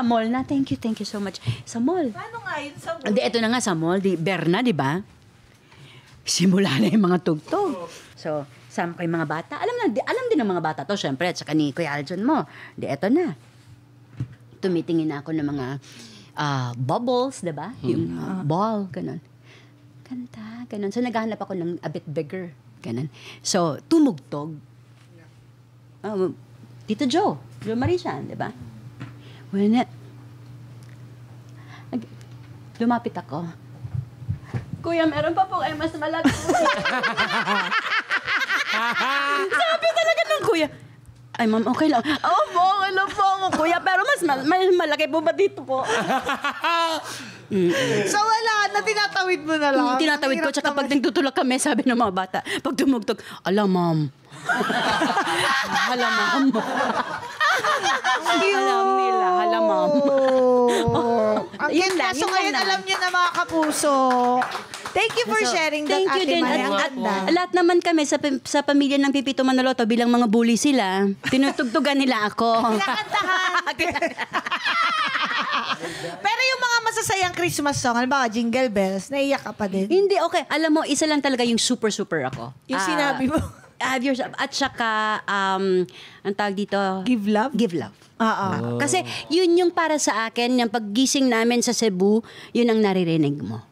sa mall na. Thank you so much. Sa mall. Paano nga yun sa mall? Hindi, ito na nga sa mall. Berna, di ba? Simula na yung mga tugtog. So, sama ko yung mga bata. Alam din ng mga bata to, syempre. At saka ni Kuya Aljon mo. Di, eto na. Tumitingin ako ng mga bubbles, di ba? Yung ball, ganun. Kanta, ganun. So, naghahanap ako ng a bit bigger. Ganun. So, tumugtog. Tito Joe Marician, di ba? Lumapit ako. Kuya, meron pa po mas malaki. Sabi talaga ng kuya. Ay, ma'am, okay lang. Okay lang po ako, kuya. Pero mas malaki po ba dito po? So wala na, tinatawid mo na lang. Tinatawid ko. Tsaka pag nagtutulak kami, sabi ng mga bata, pag tumugtog, ala, ma'am. Hala, ma'am. Alam nila, hala, ma'am. Ang kaso ngayon, alam niyo na mga kapuso. Thank you for sharing that, Thank you Ate din. Maya. At lahat naman kami sa pamilya ng Pipito Manaloto, bilang mga bully sila, tinutugtugan nila ako. Kinakantahan. Pero yung mga masasayang Christmas song, halimbawa Jingle Bells, naiyak ka pa din. Hindi, okay. Alam mo, isa lang talaga yung super ako. Yung sinabi mo. Have yours, at saka, ang tawag dito, Give love? Give love. Kasi yun yung para sa akin, yung paggising namin sa Cebu, yun ang naririnig mo.